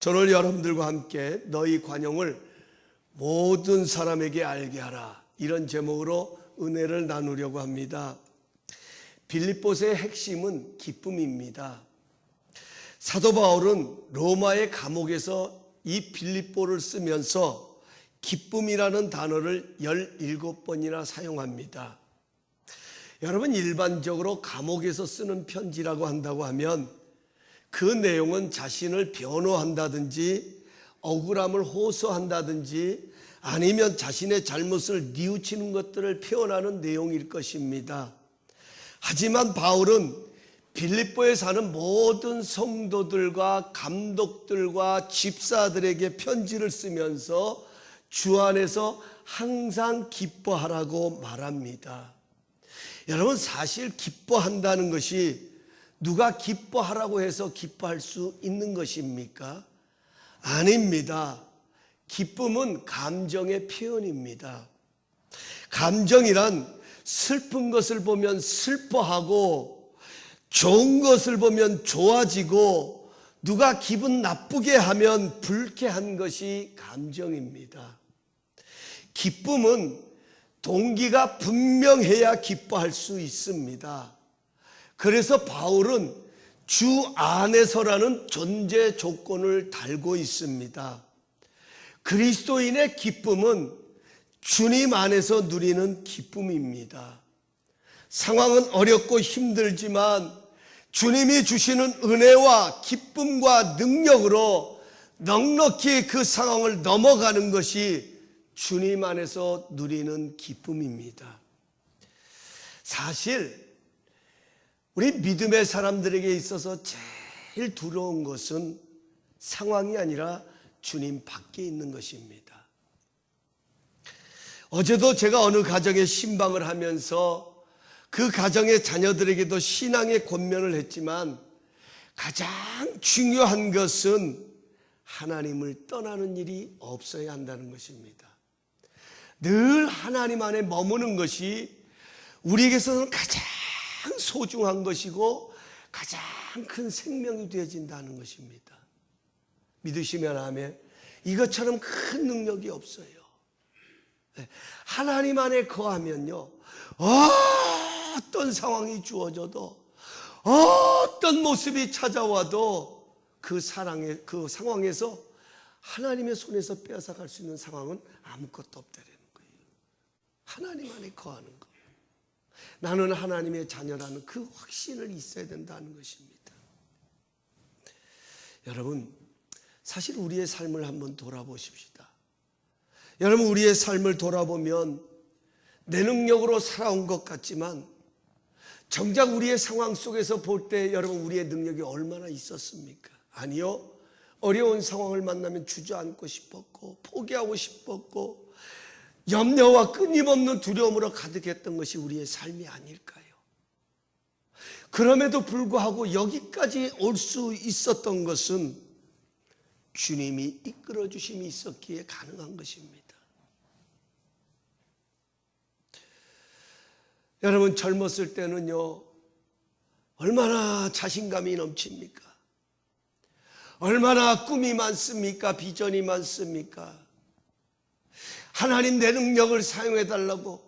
오늘 여러분들과 함께 너희 관용을 모든 사람에게 알게 하라, 이런 제목으로 은혜를 나누려고 합니다. 빌립보서의 핵심은 기쁨입니다. 사도 바울은 로마의 감옥에서 이 빌립보를 쓰면서 기쁨이라는 단어를 17번이나 사용합니다. 여러분, 일반적으로 감옥에서 쓰는 편지라고 한다고 하면 그 내용은 자신을 변호한다든지 억울함을 호소한다든지 아니면 자신의 잘못을 뉘우치는 것들을 표현하는 내용일 것입니다. 하지만 바울은 빌립보에 사는 모든 성도들과 감독들과 집사들에게 편지를 쓰면서 주 안에서 항상 기뻐하라고 말합니다. 여러분, 사실 기뻐한다는 것이 누가 기뻐하라고 해서 기뻐할 수 있는 것입니까? 아닙니다. 기쁨은 감정의 표현입니다. 감정이란 슬픈 것을 보면 슬퍼하고 좋은 것을 보면 좋아지고 누가 기분 나쁘게 하면 불쾌한 것이 감정입니다. 기쁨은 동기가 분명해야 기뻐할 수 있습니다. 그래서 바울은 주 안에서라는 존재 조건을 달고 있습니다. 그리스도인의 기쁨은 주님 안에서 누리는 기쁨입니다. 상황은 어렵고 힘들지만 주님이 주시는 은혜와 기쁨과 능력으로 넉넉히 그 상황을 넘어가는 것이 주님 안에서 누리는 기쁨입니다. 사실 우리 믿음의 사람들에게 있어서 제일 두려운 것은 상황이 아니라 주님 밖에 있는 것입니다. 어제도 제가 어느 가정에 신방을 하면서 그 가정의 자녀들에게도 신앙의 권면을 했지만 가장 중요한 것은 하나님을 떠나는 일이 없어야 한다는 것입니다. 늘 하나님 안에 머무는 것이 우리에게서는 가장 소중한 것이고 가장 큰 생명이 되어진다는 것입니다. 믿으시면 아멘. 이것처럼 큰 능력이 없어요. 하나님 안에 거하면요, 어떤 상황이 주어져도 어떤 모습이 찾아와도 그 상황에서 하나님의 손에서 빼앗아갈 수 있는 상황은 아무것도 없다는 거예요. 하나님 안에 거하는 것, 나는 하나님의 자녀라는 그 확신을 있어야 된다는 것입니다. 여러분, 사실 우리의 삶을 한번 돌아보십시다. 여러분, 우리의 삶을 돌아보면 내 능력으로 살아온 것 같지만 정작 우리의 상황 속에서 볼 때 여러분, 우리의 능력이 얼마나 있었습니까? 아니요. 어려운 상황을 만나면 주저앉고 싶었고 포기하고 싶었고 염려와 끊임없는 두려움으로 가득했던 것이 우리의 삶이 아닐까요? 그럼에도 불구하고 여기까지 올 수 있었던 것은 주님이 이끌어 주심이 있었기에 가능한 것입니다. 여러분, 젊었을 때는요, 얼마나 자신감이 넘칩니까? 얼마나 꿈이 많습니까? 비전이 많습니까? 하나님, 내 능력을 사용해달라고,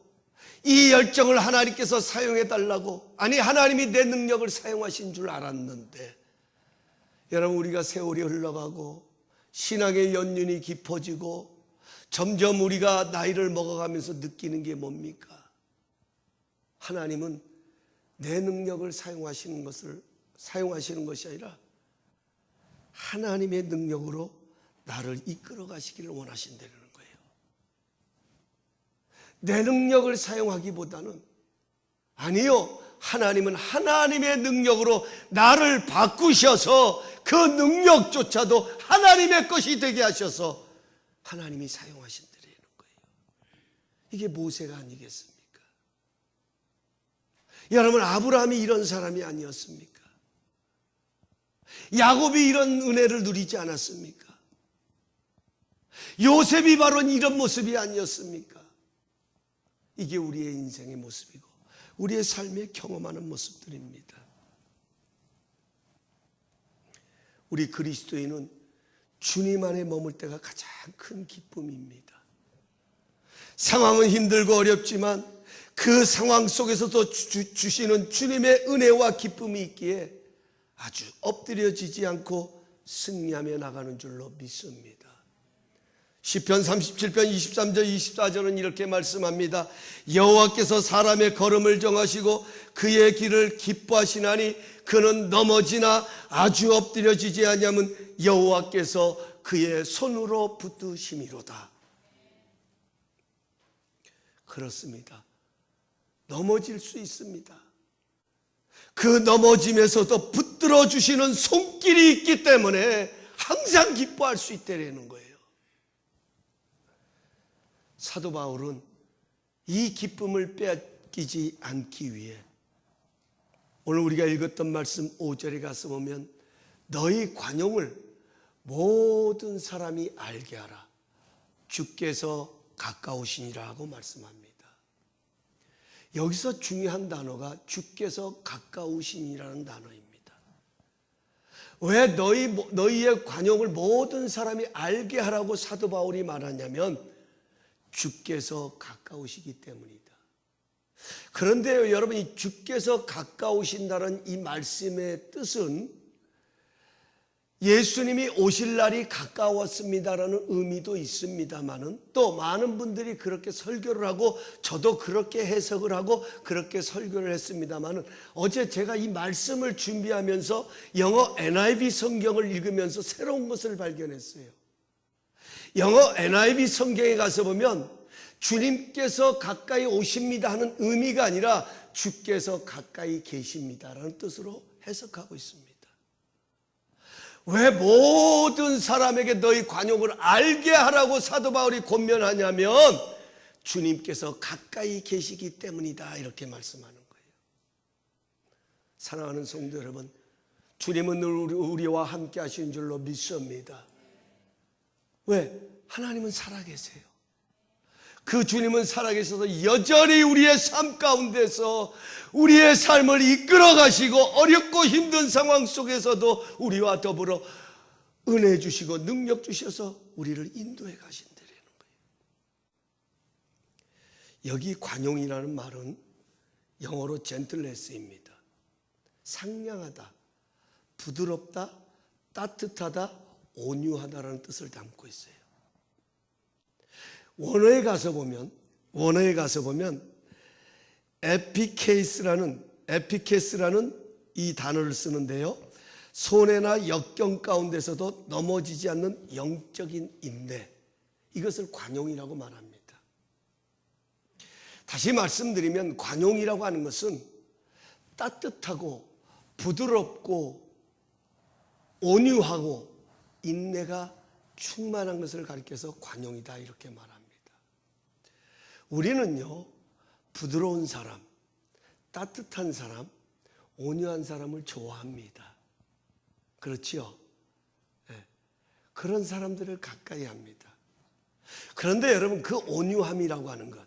이 열정을 하나님께서 사용해달라고, 아니 하나님이 내 능력을 사용하신 줄 알았는데, 여러분, 우리가 세월이 흘러가고 신앙의 연륜이 깊어지고 점점 우리가 나이를 먹어가면서 느끼는 게 뭡니까? 하나님은 내 능력을 사용하시는 것이 아니라 하나님의 능력으로 나를 이끌어 가시기를 원하신다는 거예요. 내 능력을 사용하기보다는, 아니요, 하나님은 하나님의 능력으로 나를 바꾸셔서 그 능력조차도 하나님의 것이 되게 하셔서 하나님이 사용하신다는 거예요. 이게 모세가 아니겠습니까? 여러분, 아브라함이 이런 사람이 아니었습니까? 야곱이 이런 은혜를 누리지 않았습니까? 요셉이 바로 이런 모습이 아니었습니까? 이게 우리의 인생의 모습이고 우리의 삶에 경험하는 모습들입니다. 우리 그리스도인은 주님 안에 머물 때가 가장 큰 기쁨입니다. 상황은 힘들고 어렵지만 그 상황 속에서도 주시는 주님의 은혜와 기쁨이 있기에 아주 엎드려지지 않고 승리하며 나가는 줄로 믿습니다. 시편 37편 23절 24절은 이렇게 말씀합니다. 여호와께서 사람의 걸음을 정하시고 그의 길을 기뻐하시나니 그는 넘어지나 아주 엎드려지지 아니하면 여호와께서 그의 손으로 붙드심이로다. 그렇습니다. 넘어질 수 있습니다. 그 넘어짐에서도 붙들어 주시는 손길이 있기 때문에 항상 기뻐할 수 있다는 거예요. 사도 바울은 이 기쁨을 빼앗기지 않기 위해 오늘 우리가 읽었던 말씀 5절에 가서 보면 너희 관용을 모든 사람이 알게 하라. 주께서 가까우시니라 하고 말씀합니다. 여기서 중요한 단어가 주께서 가까우시니라는 단어입니다. 왜 너희의 관용을 모든 사람이 알게 하라고 사도 바울이 말하냐면 주께서 가까우시기 때문이다. 그런데요, 여러분, 이 주께서 가까우신다는 이 말씀의 뜻은 예수님이 오실 날이 가까웠습니다라는 의미도 있습니다만은 또 많은 분들이 그렇게 설교를 하고 저도 그렇게 해석을 하고 그렇게 설교를 했습니다만은 어제 제가 이 말씀을 준비하면서 영어 NIV 성경을 읽으면서 새로운 것을 발견했어요. 영어 NIV 성경에 가서 보면 주님께서 가까이 오십니다 하는 의미가 아니라 주께서 가까이 계십니다라는 뜻으로 해석하고 있습니다. 왜 모든 사람에게 너희 관용을 알게 하라고 사도 바울이 권면하냐면 주님께서 가까이 계시기 때문이다 이렇게 말씀하는 거예요. 사랑하는 성도 여러분, 주님은 늘 우리와 함께 하시는 줄로 믿습니다. 왜? 하나님은 살아계세요. 그 주님은 살아계셔서 여전히 우리의 삶 가운데서 우리의 삶을 이끌어 가시고 어렵고 힘든 상황 속에서도 우리와 더불어 은혜 주시고 능력 주셔서 우리를 인도해 가신다는 거예요. 여기 관용이라는 말은 영어로 젠틀네스입니다. 상냥하다, 부드럽다, 따뜻하다, 온유하다라는 뜻을 담고 있어요. 원어에 가서 보면 에피케스라는 이 단어를 쓰는데요. 손해나 역경 가운데서도 넘어지지 않는 영적인 인내, 이것을 관용이라고 말합니다. 다시 말씀드리면 관용이라고 하는 것은 따뜻하고 부드럽고 온유하고 인내가 충만한 것을 가리켜서 관용이다 이렇게 말합니다. 우리는요, 부드러운 사람, 따뜻한 사람, 온유한 사람을 좋아합니다. 그렇지요? 네. 그런 사람들을 가까이 합니다. 그런데 여러분, 그 온유함이라고 하는 것,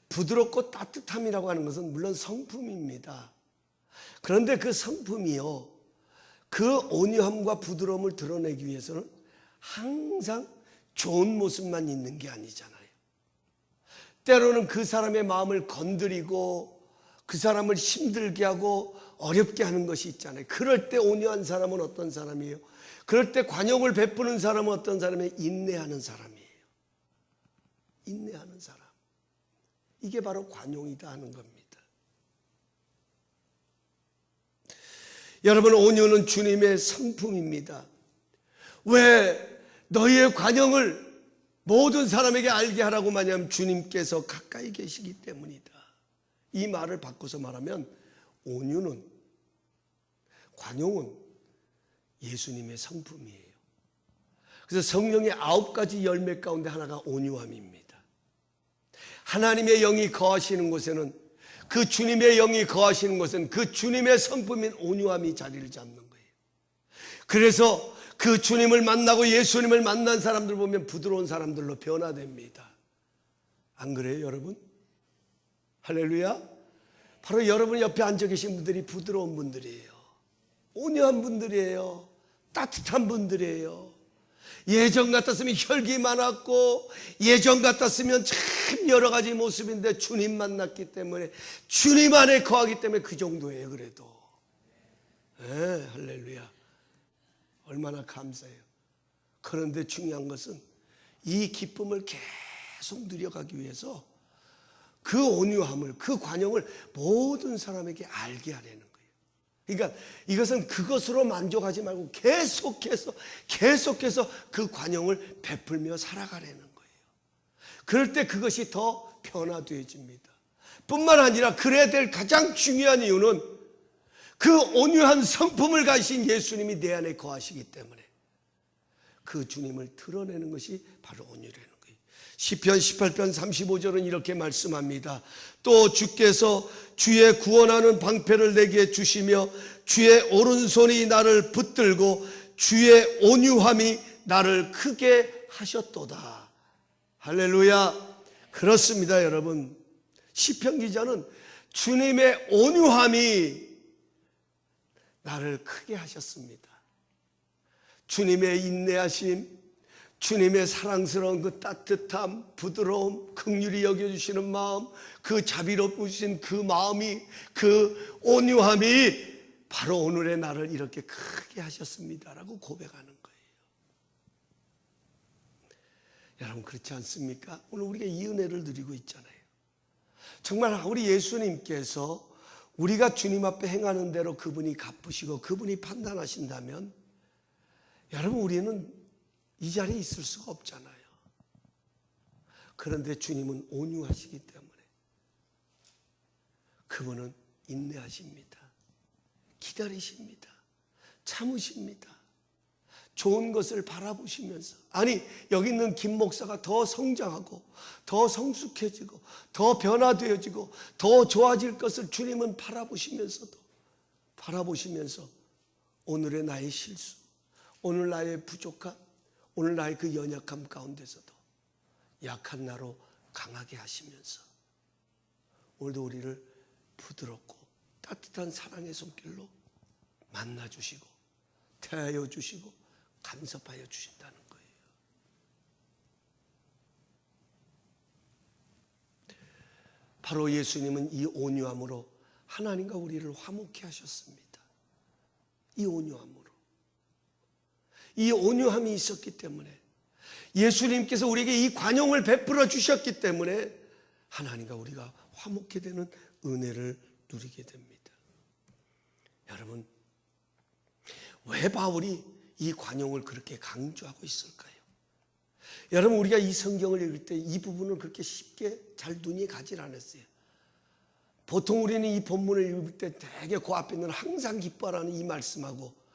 부드럽고 따뜻함이라고 하는 것은 물론 성품입니다. 그런데 그 성품이요, 그 온유함과 부드러움을 드러내기 위해서는 항상 좋은 모습만 있는 게 아니잖아요. 때로는 그 사람의 마음을 건드리고 그 사람을 힘들게 하고 어렵게 하는 것이 있잖아요. 그럴 때 온유한 사람은 어떤 사람이에요? 그럴 때 관용을 베푸는 사람은 어떤 사람이에요? 인내하는 사람이에요. 인내하는 사람. 이게 바로 관용이다 하는 겁니다. 여러분, 온유는 주님의 성품입니다. 왜 너희의 관용을 모든 사람에게 알게 하라고 말하면 주님께서 가까이 계시기 때문이다. 이 말을 바꿔서 말하면 온유는, 관용은 예수님의 성품이에요. 그래서 성령의 9가지 열매 가운데 하나가 온유함입니다. 하나님의 영이 거하시는 곳에는, 그 주님의 영이 거하시는 곳은 그 주님의 성품인 온유함이 자리를 잡는 거예요. 그래서 그 주님을 만나고 예수님을 만난 사람들 보면 부드러운 사람들로 변화됩니다. 안 그래요, 여러분? 할렐루야. 바로 여러분 옆에 앉아 계신 분들이 부드러운 분들이에요. 온유한 분들이에요. 따뜻한 분들이에요. 예전 같았으면 혈기 많았고 예전 같았으면 참 여러 가지 모습인데 주님 만났기 때문에 주님 안에 거하기 때문에 그 정도예요. 그래도 할렐루야, 얼마나 감사해요. 그런데 중요한 것은 이 기쁨을 계속 누려가기 위해서 그 온유함을, 그 관용을 모든 사람에게 알게 하려는 거예요. 그러니까 이것은 그것으로 만족하지 말고 계속해서 그 관용을 베풀며 살아가려는 거예요. 그럴 때 그것이 더 변화되어집니다. 뿐만 아니라 그래야 될 가장 중요한 이유는 그 온유한 성품을 가지신 예수님이 내 안에 거하시기 때문에 그 주님을 드러내는 것이 바로 온유라는 거예요. 시편 18편 35절은 이렇게 말씀합니다. 또 주께서 주의 구원하는 방패를 내게 주시며 주의 오른손이 나를 붙들고 주의 온유함이 나를 크게 하셨도다. 할렐루야. 그렇습니다, 여러분. 시편 기자는 주님의 온유함이 나를 크게 하셨습니다. 주님의 인내하심, 주님의 사랑스러운 그 따뜻함, 부드러움, 긍휼히 여겨주시는 마음, 그 자비로우신 그 마음이, 그 온유함이 바로 오늘의 나를 이렇게 크게 하셨습니다라고 고백하는 거예요. 여러분, 그렇지 않습니까? 오늘 우리가 이 은혜를 누리고 있잖아요. 정말 우리 예수님께서 우리가 주님 앞에 행하는 대로 그분이 갚으시고 그분이 판단하신다면 여러분, 우리는 이 자리에 있을 수가 없잖아요. 그런데 주님은 온유하시기 때문에 그분은 인내하십니다. 기다리십니다. 참으십니다. 좋은 것을 바라보시면서, 아니 여기 있는 김 목사가 더 성장하고 더 성숙해지고 더 변화되어지고 더 좋아질 것을 주님은 바라보시면서 오늘의 나의 실수, 오늘 나의 부족함, 오늘 나의 그 연약함 가운데서도 약한 나로 강하게 하시면서 오늘도 우리를 부드럽고 따뜻한 사랑의 손길로 만나주시고 태하여 주시고 간섭하여 주신다는 거예요. 바로 예수님은 이 온유함으로 하나님과 우리를 화목케 하셨습니다. 이 온유함이 있었기 때문에, 예수님께서 우리에게 이 관용을 베풀어 주셨기 때문에 하나님과 우리가 화목케 되는 은혜를 누리게 됩니다. 여러분, 왜 바울이 이 관용을 그렇게 강조하고 있을까요? 여러분, 우리가 이 성경을 읽을 때 이 부분을 그렇게 쉽게 잘 눈이 가질 않았어요. 보통 우리는 이 본문을 읽을 때 되게 그 앞에 있는 항상 기뻐하라는 이 말씀하고,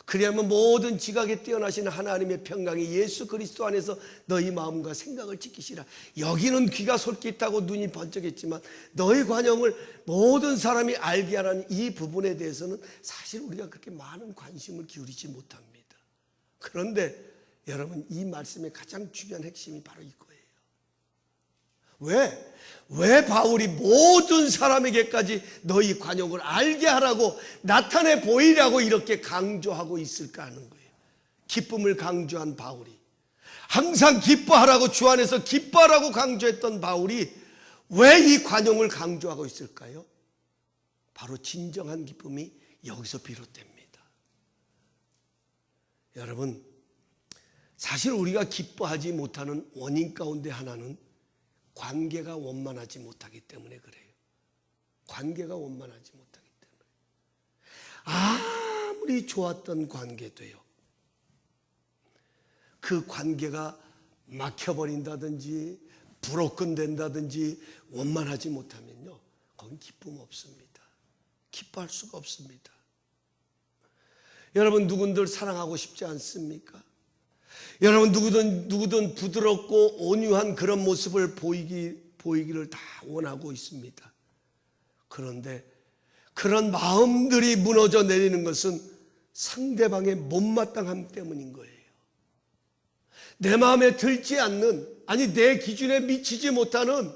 그리하면 모든 지각에 뛰어나시는 하나님의 평강이 예수 그리스도 안에서 너희 마음과 생각을 지키시라. 여기는 귀가 솔깃하고 눈이 번쩍했지만 너희 관용을 모든 사람이 알게 하라는 이 부분에 대해서는 사실 우리가 그렇게 많은 관심을 기울이지 못합니다. 그런데 여러분, 이 말씀의 가장 중요한 핵심이 바로 이거예요. 왜 바울이 모든 사람에게까지 너희 관용을 알게 하라고, 나타내 보이라고 이렇게 강조하고 있을까 하는 거예요. 기쁨을 강조한 바울이, 항상 기뻐하라고 주 안에서 기뻐하라고 강조했던 바울이 왜 이 관용을 강조하고 있을까요? 바로 진정한 기쁨이 여기서 비롯됩니다. 여러분, 사실 우리가 기뻐하지 못하는 원인 가운데 하나는 관계가 원만하지 못하기 때문에 그래요. 관계가 원만하지 못하기 때문에 아무리 좋았던 관계도요, 그 관계가 막혀버린다든지 브로큰 된다든지 원만하지 못하면요, 거긴 기쁨 없습니다. 기뻐할 수가 없습니다. 여러분, 누군들 사랑하고 싶지 않습니까? 여러분, 누구든 부드럽고 온유한 그런 모습을 보이기를 다 원하고 있습니다. 그런데 그런 마음들이 무너져 내리는 것은 상대방의 못마땅함 때문인 거예요. 내 마음에 들지 않는, 아니 내 기준에 미치지 못하는,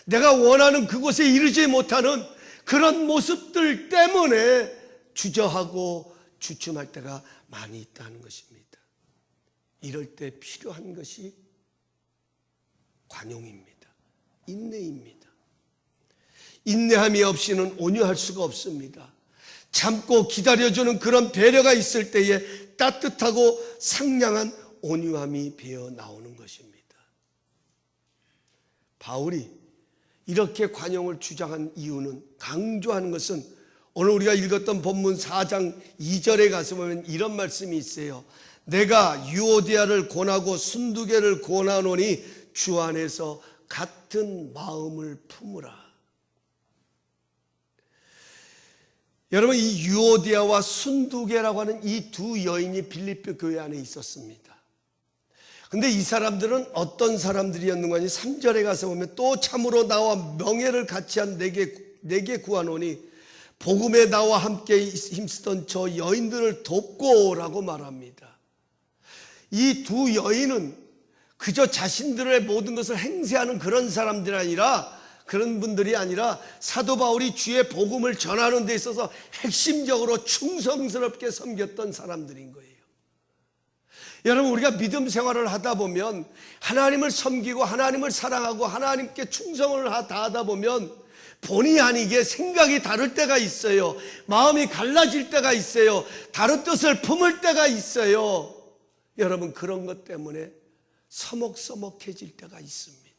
내가 원하는 그곳에 이르지 못하는 그런 모습들 때문에 주저하고 주춤할 때가 많이 있다는 것입니다. 이럴 때 필요한 것이 관용입니다. 인내입니다. 인내함이 없이는 온유할 수가 없습니다. 참고 기다려주는 그런 배려가 있을 때에 따뜻하고 상냥한 온유함이 배어 나오는 것입니다. 바울이 이렇게 관용을 주장한 이유는, 강조하는 것은 오늘 우리가 읽었던 본문 4장 2절에 가서 보면 이런 말씀이 있어요. 내가 유오디아를 권하고 순두개를 권하노니 주 안에서 같은 마음을 품으라. 여러분, 이 유오디아와 순두개라고 하는 이 두 여인이 빌립보 교회 안에 있었습니다. 근데 이 사람들은 어떤 사람들이었는가 하니 3절에 가서 보면 또 참으로 나와 명예를 같이한 내게 구하노니 복음에 나와 함께 힘쓰던 저 여인들을 돕고 라고 말합니다. 이 두 여인은 그저 자신들의 모든 것을 행세하는 그런 사람들이 아니라, 그런 분들이 아니라 사도 바울이 주의 복음을 전하는 데 있어서 핵심적으로 충성스럽게 섬겼던 사람들인 거예요. 여러분, 우리가 믿음 생활을 하다 보면 하나님을 섬기고 하나님을 사랑하고 하나님께 충성을 다하다 보면 본의 아니게 생각이 다를 때가 있어요. 마음이 갈라질 때가 있어요. 다른 뜻을 품을 때가 있어요. 여러분, 그런 것 때문에 서먹서먹해질 때가 있습니다.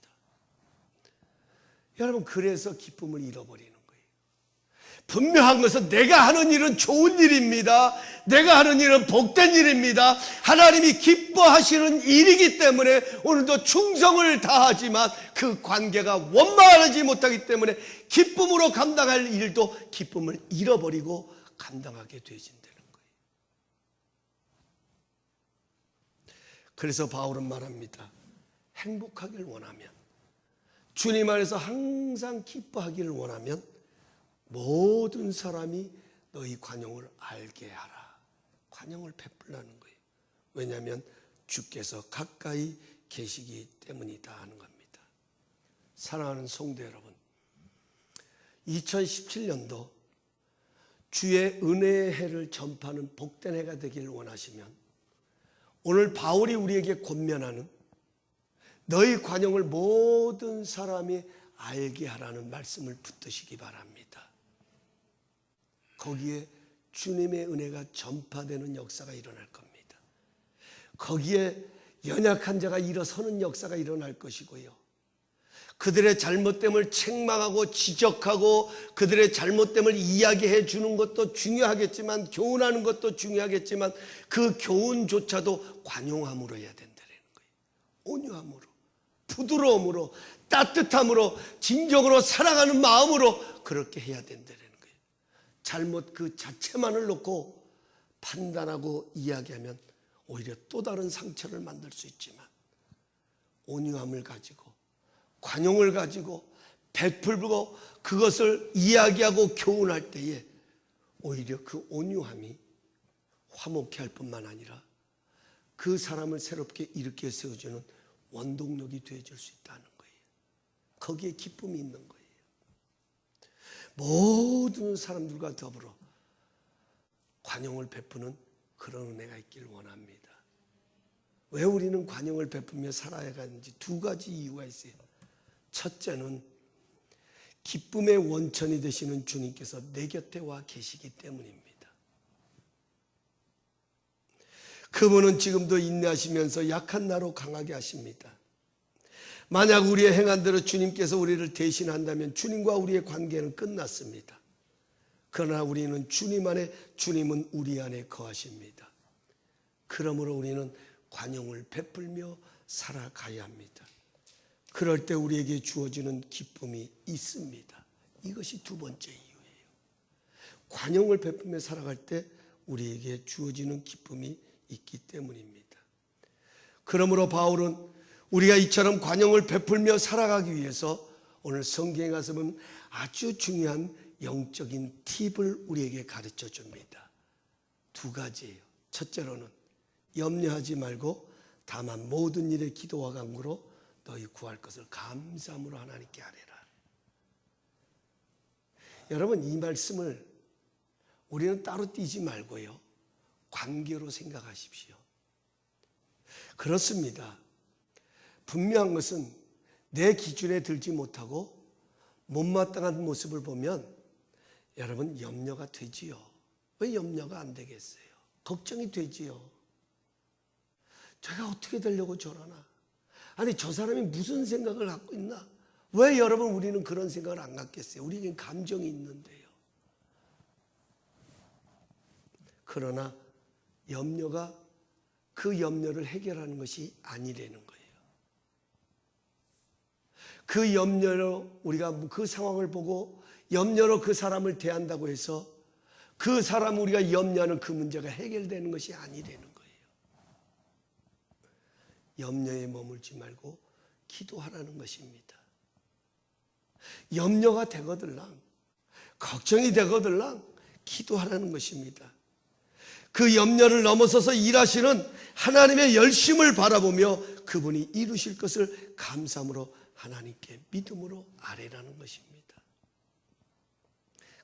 여러분, 그래서 기쁨을 잃어버리는 거예요. 분명한 것은 내가 하는 일은 좋은 일입니다. 내가 하는 일은 복된 일입니다. 하나님이 기뻐하시는 일이기 때문에 오늘도 충성을 다하지만 그 관계가 원만하지 못하기 때문에 기쁨으로 감당할 일도 기쁨을 잃어버리고 감당하게 되어진다는 거예요. 그래서 바울은 말합니다. 행복하길 원하면, 주님 안에서 항상 기뻐하기를 원하면 모든 사람이 너희 관용을 알게 하라. 관용을 베풀라는 거예요. 왜냐하면 주께서 가까이 계시기 때문이다 하는 겁니다. 사랑하는 성도 여러분, 2017년도 주의 은혜의 해를 전파하는 복된 해가 되기를 원하시면 오늘 바울이 우리에게 권면하는 너희 관용을 모든 사람이 알게 하라는 말씀을 붙드시기 바랍니다. 거기에 주님의 은혜가 전파되는 역사가 일어날 겁니다. 거기에 연약한 자가 일어서는 역사가 일어날 것이고요. 그들의 잘못됨을 책망하고 지적하고 그들의 잘못됨을 이야기해 주는 것도 중요하겠지만, 교훈하는 것도 중요하겠지만, 그 교훈조차도 관용함으로 해야 된다는 거예요. 온유함으로, 부드러움으로, 따뜻함으로, 진정으로 사랑하는 마음으로 그렇게 해야 된다는 거예요. 잘못 그 자체만을 놓고 판단하고 이야기하면 오히려 또 다른 상처를 만들 수 있지만, 온유함을 가지고 관용을 가지고 베풀고 그것을 이야기하고 교훈할 때에 오히려 그 온유함이 화목해 할 뿐만 아니라 그 사람을 새롭게 일으켜 세워주는 원동력이 되어줄 수 있다는 거예요. 거기에 기쁨이 있는 거예요. 모든 사람들과 더불어 관용을 베푸는 그런 은혜가 있기를 원합니다. 왜 우리는 관용을 베푸며 살아야 하는지 두 가지 이유가 있어요. 첫째는 기쁨의 원천이 되시는 주님께서 내 곁에 와 계시기 때문입니다. 그분은 지금도 인내하시면서 약한 나로 강하게 하십니다. 만약 우리의 행한대로 주님께서 우리를 대신한다면 주님과 우리의 관계는 끝났습니다. 그러나 우리는 주님 안에, 주님은 우리 안에 거하십니다. 그러므로 우리는 관용을 베풀며 살아가야 합니다. 그럴 때 우리에게 주어지는 기쁨이 있습니다. 이것이 두 번째 이유예요. 관용을 베풀며 살아갈 때 우리에게 주어지는 기쁨이 있기 때문입니다. 그러므로 바울은 우리가 이처럼 관용을 베풀며 살아가기 위해서 오늘 성경에 가서 보면 아주 중요한 영적인 팁을 우리에게 가르쳐 줍니다. 두 가지예요. 첫째로는 염려하지 말고 다만 모든 일에 기도와 간구로 너희 구할 것을 감사함으로 하나님께 아뢰라. 여러분, 이 말씀을 우리는 따로 띄지 말고요, 관계로 생각하십시오. 그렇습니다. 분명한 것은 내 기준에 들지 못하고 못마땅한 모습을 보면 여러분 염려가 되지요. 왜 염려가 안 되겠어요? 걱정이 되지요. 제가 어떻게 되려고 저러나? 아니 저 사람이 무슨 생각을 갖고 있나? 왜 여러분 우리는 그런 생각을 안 갖겠어요? 우리는 감정이 있는데요. 그러나 염려가 그 염려를 해결하는 것이 아니라는 거예요. 그 염려로 우리가 그 상황을 보고 염려로 그 사람을 대한다고 해서 그 사람 우리가 염려하는 그 문제가 해결되는 것이 아니라는 거예요. 염려에 머물지 말고 기도하라는 것입니다. 염려가 되거들랑 걱정이 되거들랑 기도하라는 것입니다. 그 염려를 넘어서서 일하시는 하나님의 열심을 바라보며 그분이 이루실 것을 감사함으로 하나님께 믿음으로 아뢰라는 것입니다.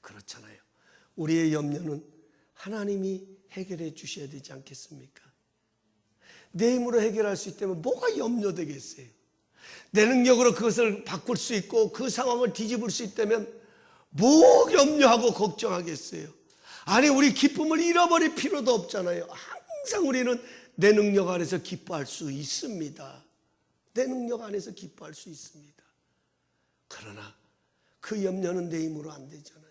그렇잖아요. 우리의 염려는 하나님이 해결해 주셔야 되지 않겠습니까? 내 힘으로 해결할 수 있다면 뭐가 염려되겠어요? 내 능력으로 그것을 바꿀 수 있고 그 상황을 뒤집을 수 있다면 뭐 염려하고 걱정하겠어요? 아니 우리 기쁨을 잃어버릴 필요도 없잖아요. 항상 우리는 내 능력 안에서 기뻐할 수 있습니다. 내 능력 안에서 기뻐할 수 있습니다. 그러나 그 염려는 내 힘으로 안 되잖아요.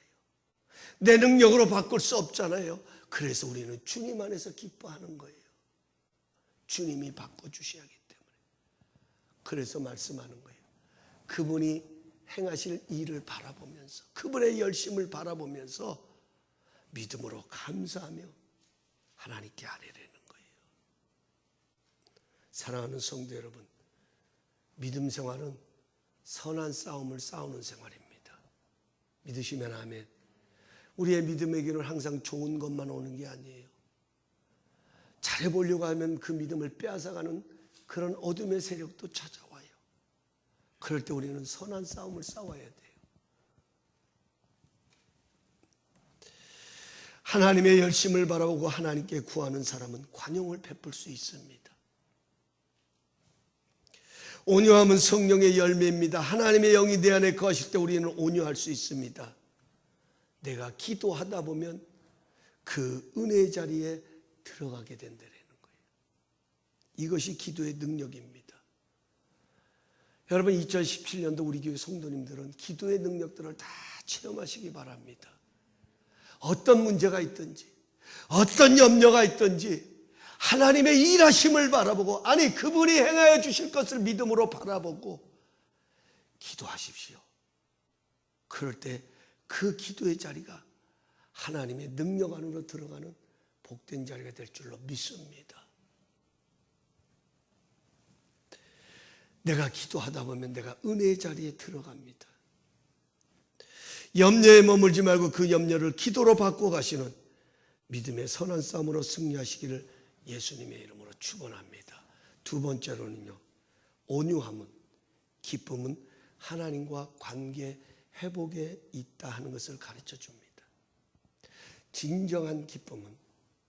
내 능력으로 바꿀 수 없잖아요. 그래서 우리는 주님 안에서 기뻐하는 거예요. 주님이 바꿔주셔야 하기 때문에. 그래서 말씀하는 거예요. 그분이 행하실 일을 바라보면서 그분의 열심을 바라보면서 믿음으로 감사하며 하나님께 아뢰라는 거예요. 사랑하는 성도 여러분, 믿음 생활은 선한 싸움을 싸우는 생활입니다. 믿으시면 아멘. 우리의 믿음에게는 항상 좋은 것만 오는 게 아니에요. 잘해보려고 하면 그 믿음을 빼앗아가는 그런 어둠의 세력도 찾아와요. 그럴 때 우리는 선한 싸움을 싸워야 돼요. 하나님의 열심을 바라보고 하나님께 구하는 사람은 관용을 베풀 수 있습니다. 온유함은 성령의 열매입니다. 하나님의 영이 내 안에 거하실 때 우리는 온유할 수 있습니다. 내가 기도하다 보면 그 은혜의 자리에 들어가게 된다는 거예요. 이것이 기도의 능력입니다. 여러분 2017년도 우리 교회 성도님들은 기도의 능력들을 다 체험하시기 바랍니다. 어떤 문제가 있든지 어떤 염려가 있든지 하나님의 일하심을 바라보고 아니 그분이 행하여 주실 것을 믿음으로 바라보고 기도하십시오. 그럴 때 그 기도의 자리가 하나님의 능력 안으로 들어가는 복된 자리가 될 줄로 믿습니다. 내가 기도하다 보면 내가 은혜의 자리에 들어갑니다. 염려에 머물지 말고 그 염려를 기도로 바꿔 가시는 믿음의 선한 싸움으로 승리하시기를 예수님의 이름으로 축원합니다. 두 번째로는요, 온유함은 기쁨은 하나님과 관계 회복에 있다 하는 것을 가르쳐 줍니다. 진정한 기쁨은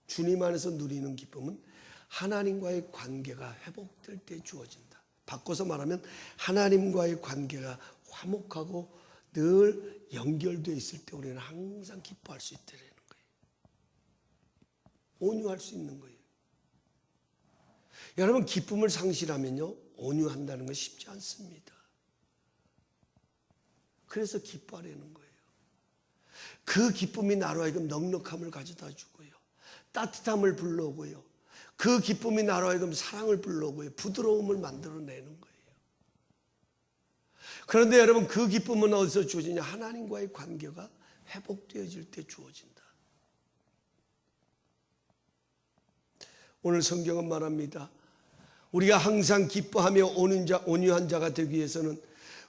주님 안에서 누리는 기쁨은 하나님과의 관계가 회복될 때 주어진다. 바꿔서 말하면 하나님과의 관계가 화목하고 늘 연결되어 있을 때 우리는 항상 기뻐할 수 있다는 거예요. 온유할 수 있는 거예요. 여러분 기쁨을 상실하면요 온유한다는 건 쉽지 않습니다. 그래서 기뻐하려는 거예요. 그 기쁨이 나로 하여금 넉넉함을 가져다 주고요. 따뜻함을 불러오고요. 그 기쁨이 나로 하여금 사랑을 불러오고요. 부드러움을 만들어내는 거예요. 그런데 여러분 그 기쁨은 어디서 주어지냐? 하나님과의 관계가 회복되어질 때 주어진다. 오늘 성경은 말합니다. 우리가 항상 기뻐하며 온유한 자가 되기 위해서는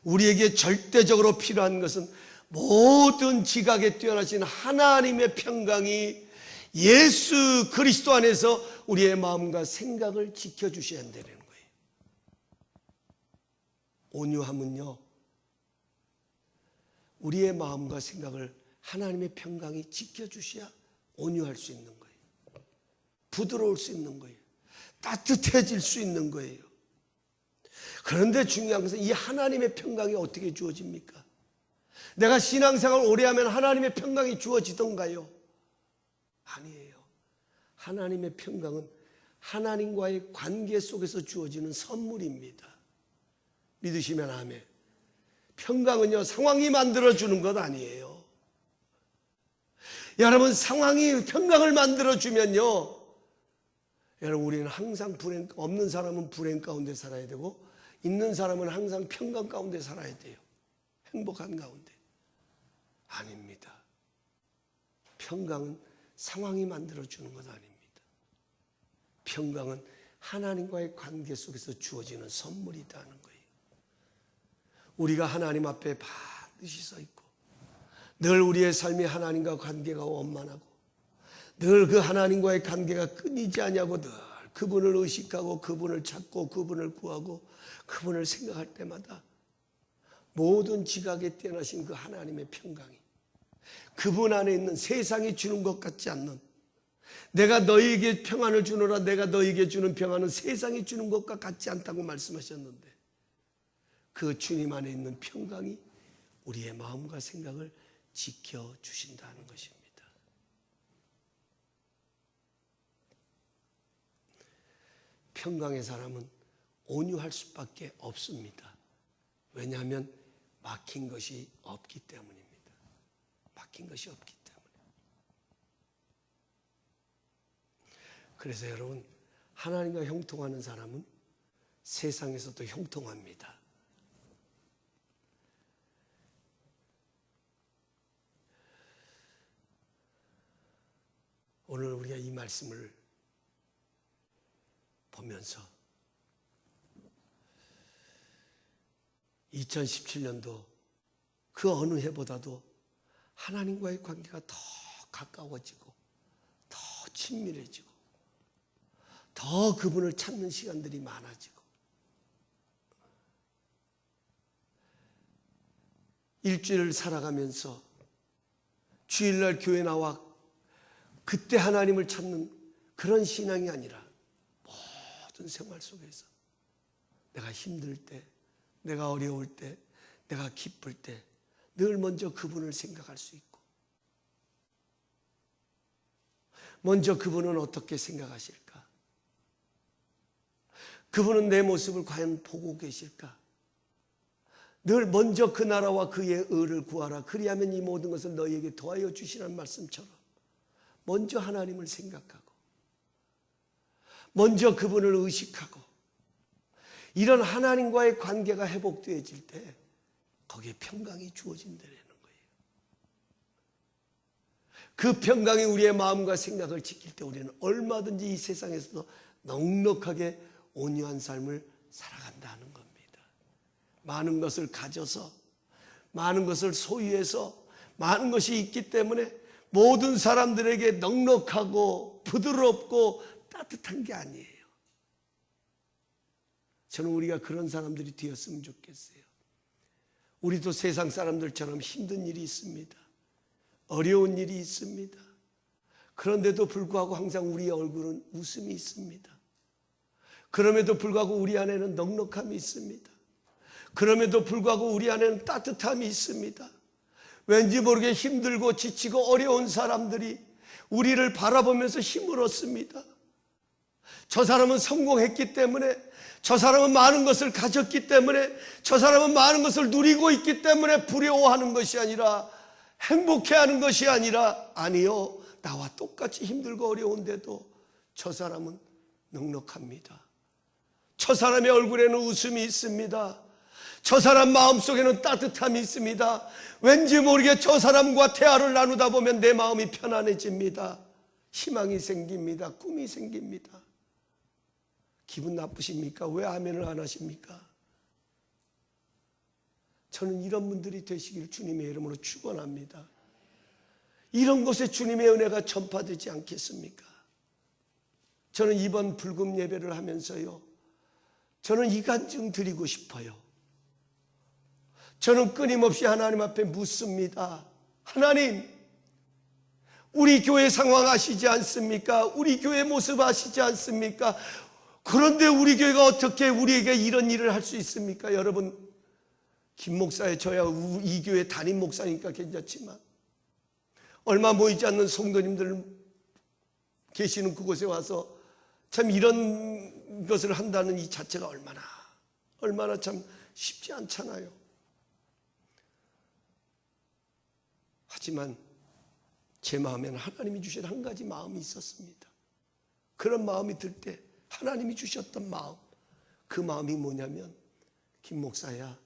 우리에게 절대적으로 필요한 것은 모든 지각에 뛰어나신 하나님의 평강이 예수 그리스도 안에서 우리의 마음과 생각을 지켜주셔야 한다는 거예요. 온유함은요, 우리의 마음과 생각을 하나님의 평강이 지켜주셔야 온유할 수 있는 거예요. 부드러울 수 있는 거예요. 따뜻해질 수 있는 거예요. 그런데 중요한 것은 이 하나님의 평강이 어떻게 주어집니까? 내가 신앙생활 오래 하면 하나님의 평강이 주어지던가요? 아니에요. 하나님의 평강은 하나님과의 관계 속에서 주어지는 선물입니다. 믿으시면 아멘. 평강은요, 상황이 만들어주는 것 아니에요. 여러분, 상황이 평강을 만들어주면요, 여러분, 우리는 항상 없는 사람은 불행 가운데 살아야 되고, 있는 사람은 항상 평강 가운데 살아야 돼요. 행복한 가운데. 아닙니다. 평강은 상황이 만들어주는 것 아닙니다. 평강은 하나님과의 관계 속에서 주어지는 선물이라는 거예요. 우리가 하나님 앞에 반드시 서 있고 늘 우리의 삶이 하나님과 관계가 원만하고 늘 그 하나님과의 관계가 끊이지 않냐고 늘 그분을 의식하고 그분을 찾고 그분을 구하고 그분을 생각할 때마다 모든 지각에 뛰어나신 그 하나님의 평강이 그분 안에 있는 세상이 주는 것 같지 않는, 내가 너희에게 평안을 주노라 내가 너희에게 주는 평안은 세상이 주는 것과 같지 않다고 말씀하셨는데, 그 주님 안에 있는 평강이 우리의 마음과 생각을 지켜주신다는 것입니다. 평강의 사람은 온유할 수밖에 없습니다. 왜냐하면 막힌 것이 없기 때문입니다. 막힌 것이 없기 때문에. 그래서 여러분, 하나님과 형통하는 사람은 세상에서도 형통합니다. 오늘 우리가 이 말씀을 보면서 2017년도 그 어느 해보다도 하나님과의 관계가 더 가까워지고 더 친밀해지고 더 그분을 찾는 시간들이 많아지고, 일주일을 살아가면서 주일날 교회 나와 그때 하나님을 찾는 그런 신앙이 아니라 모든 생활 속에서 내가 힘들 때, 내가 어려울 때, 내가 기쁠 때 늘 먼저 그분을 생각할 수 있고, 먼저 그분은 어떻게 생각하실까? 그분은 내 모습을 과연 보고 계실까? 늘 먼저 그 나라와 그의 의를 구하라. 그리하면 이 모든 것을 너희에게 더하여 주시라는 말씀처럼 먼저 하나님을 생각하고 먼저 그분을 의식하고 이런 하나님과의 관계가 회복되어질 때 거기에 평강이 주어진다는 거예요. 그 평강이 우리의 마음과 생각을 지킬 때 우리는 얼마든지 이 세상에서도 넉넉하게 온유한 삶을 살아간다는 겁니다. 많은 것을 가져서, 많은 것을 소유해서, 많은 것이 있기 때문에 모든 사람들에게 넉넉하고 부드럽고 따뜻한 게 아니에요. 저는 우리가 그런 사람들이 되었으면 좋겠어요. 우리도 세상 사람들처럼 힘든 일이 있습니다. 어려운 일이 있습니다. 그런데도 불구하고 항상 우리의 얼굴은 웃음이 있습니다. 그럼에도 불구하고 우리 안에는 넉넉함이 있습니다. 그럼에도 불구하고 우리 안에는 따뜻함이 있습니다. 왠지 모르게 힘들고 지치고 어려운 사람들이 우리를 바라보면서 힘을 얻습니다. 저 사람은 성공했기 때문에, 저 사람은 많은 것을 가졌기 때문에, 저 사람은 많은 것을 누리고 있기 때문에 부러워하는 것이 아니라, 행복해하는 것이 아니라, 아니요, 나와 똑같이 힘들고 어려운데도 저 사람은 넉넉합니다. 저 사람의 얼굴에는 웃음이 있습니다. 저 사람 마음속에는 따뜻함이 있습니다. 왠지 모르게 저 사람과 대화를 나누다 보면 내 마음이 편안해집니다. 희망이 생깁니다. 꿈이 생깁니다. 기분 나쁘십니까? 왜 아멘을 안 하십니까? 저는 이런 분들이 되시길 주님의 이름으로 축원합니다. 이런 곳에 주님의 은혜가 전파되지 않겠습니까? 저는 이번 불금 예배를 하면서요, 저는 이 간증 드리고 싶어요. 저는 끊임없이 하나님 앞에 묻습니다. 하나님, 우리 교회 상황 아시지 않습니까? 우리 교회 모습 아시지 않습니까? 그런데 우리 교회가 어떻게 우리에게 이런 일을 할 수 있습니까? 여러분, 김 목사의 저야 이 교회 담임 목사니까 괜찮지만 얼마 모이지 않는 성도님들 계시는 그곳에 와서 참 이런 것을 한다는 이 자체가 얼마나 참 쉽지 않잖아요. 하지만 제 마음에는 하나님이 주신 한 가지 마음이 있었습니다. 그런 마음이 들 때 하나님이 주셨던 마음, 그 마음이 뭐냐면, 김 목사야,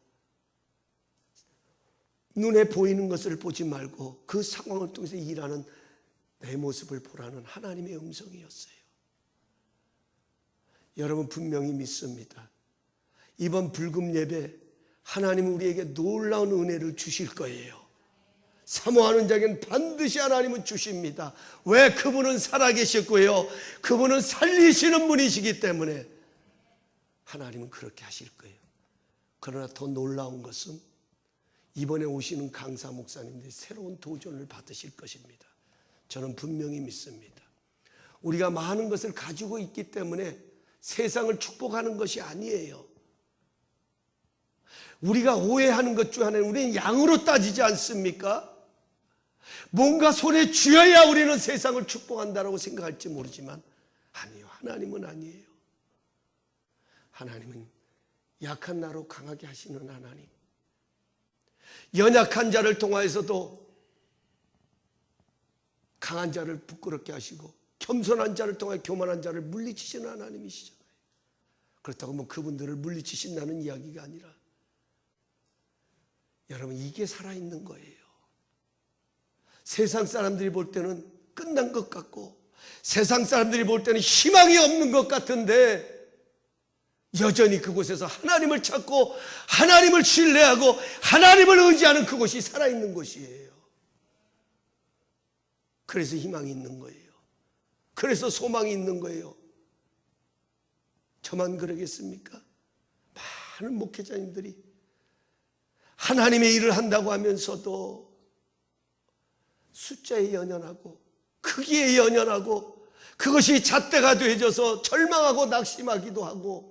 눈에 보이는 것을 보지 말고 그 상황을 통해서 일하는 내 모습을 보라는 하나님의 음성이었어요. 여러분, 분명히 믿습니다. 이번 불금 예배 하나님은 우리에게 놀라운 은혜를 주실 거예요. 사모하는 자에게는 반드시 하나님은 주십니다. 왜? 그분은 살아계셨고요, 그분은 살리시는 분이시기 때문에 하나님은 그렇게 하실 거예요. 그러나 더 놀라운 것은 이번에 오시는 강사 목사님들이 새로운 도전을 받으실 것입니다. 저는 분명히 믿습니다. 우리가 많은 것을 가지고 있기 때문에 세상을 축복하는 것이 아니에요. 우리가 오해하는 것 중 하나는 우리는 양으로 따지지 않습니까? 뭔가 손에 쥐어야 우리는 세상을 축복한다라고 생각할지 모르지만 아니요, 하나님은 아니에요. 하나님은 약한 나로 강하게 하시는 하나님, 연약한 자를 통하여서도 강한 자를 부끄럽게 하시고 겸손한 자를 통해 교만한 자를 물리치시는 하나님이시잖아요. 그렇다고 뭐 그분들을 물리치신다는 이야기가 아니라, 여러분, 이게 살아있는 거예요. 세상 사람들이 볼 때는 끝난 것 같고 세상 사람들이 볼 때는 희망이 없는 것 같은데 여전히 그곳에서 하나님을 찾고 하나님을 신뢰하고 하나님을 의지하는 그곳이 살아있는 곳이에요. 그래서 희망이 있는 거예요. 그래서 소망이 있는 거예요. 저만 그러겠습니까? 많은 목회자님들이 하나님의 일을 한다고 하면서도 숫자에 연연하고 크기에 연연하고 그것이 잣대가 되어져서 절망하고 낙심하기도 하고,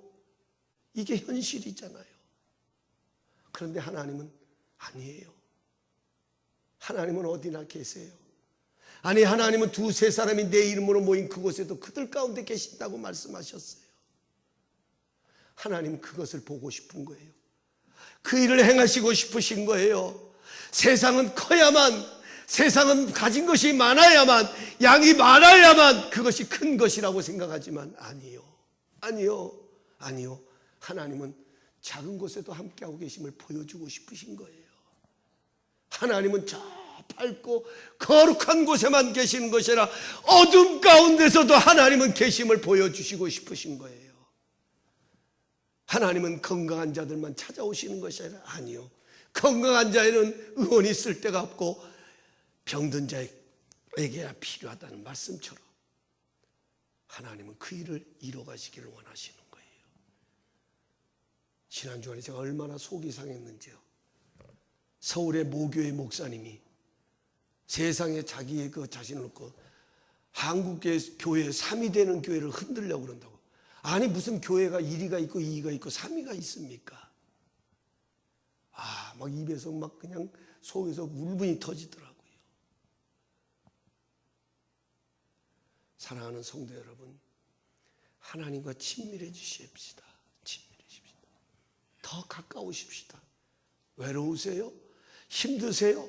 이게 현실이잖아요. 그런데 하나님은 아니에요. 하나님은 어디나 계세요. 아니, 하나님은 두세 사람이 내 이름으로 모인 그곳에도 그들 가운데 계신다고 말씀하셨어요. 하나님은 그것을 보고 싶은 거예요. 그 일을 행하시고 싶으신 거예요. 세상은 커야만, 세상은 가진 것이 많아야만, 양이 많아야만 그것이 큰 것이라고 생각하지만 아니요. 하나님은 작은 곳에도 함께하고 계심을 보여주고 싶으신 거예요. 하나님은 저 밝고 거룩한 곳에만 계시는 것이 아니라 어둠 가운데서도 하나님은 계심을 보여주시고 싶으신 거예요. 하나님은 건강한 자들만 찾아오시는 것이 아니라 건강한 자에는 의원이 있을 데가 없고 병든 자에게야 필요하다는 말씀처럼 하나님은 그 일을 이뤄가시기를 원하시는 거예요. 지난주에 제가 얼마나 속이 상했는지요. 서울의 모교회 목사님이 세상에 자기의 그 자신을 놓고 한국 교회 3위 되는 교회를 흔들려고 그런다고. 아니, 무슨 교회가 1위가 있고 2위가 있고 3위가 있습니까? 막 입에서 막 그냥 속에서 울분이 터지더라고요. 사랑하는 성도 여러분, 하나님과 친밀해지십시다. 더 가까우십시다. 외로우세요? 힘드세요?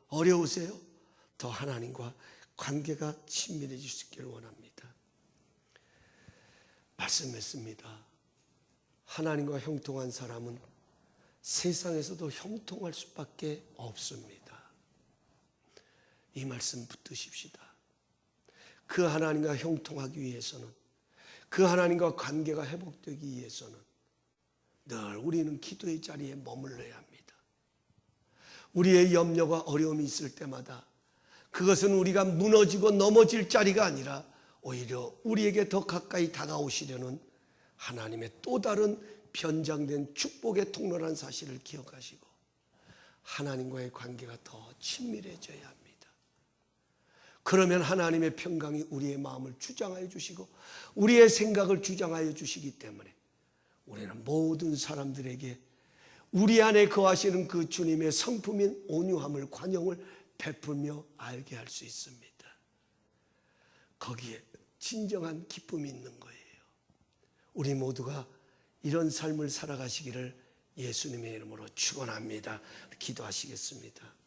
어려우세요? 더 하나님과 관계가 친밀해질 수 있기를 원합니다. 말씀했습니다. 하나님과 형통한 사람은 세상에서도 형통할 수밖에 없습니다. 이 말씀 붙드십시다. 그 하나님과 형통하기 위해서는, 그 하나님과 관계가 회복되기 위해서는 늘 우리는 기도의 자리에 머물러야 합니다. 우리의 염려가 어려움이 있을 때마다 그것은 우리가 무너지고 넘어질 자리가 아니라 오히려 우리에게 더 가까이 다가오시려는 하나님의 또 다른 변장된 축복의 통로라는 사실을 기억하시고 하나님과의 관계가 더 친밀해져야 합니다. 그러면 하나님의 평강이 우리의 마음을 주장하여 주시고 우리의 생각을 주장하여 주시기 때문에 우리는 모든 사람들에게 우리 안에 거하시는 그 주님의 성품인 온유함을, 관용을 베풀며 알게 할 수 있습니다. 거기에 진정한 기쁨이 있는 거예요. 우리 모두가 이런 삶을 살아가시기를 예수님의 이름으로 축원합니다. 기도하시겠습니다.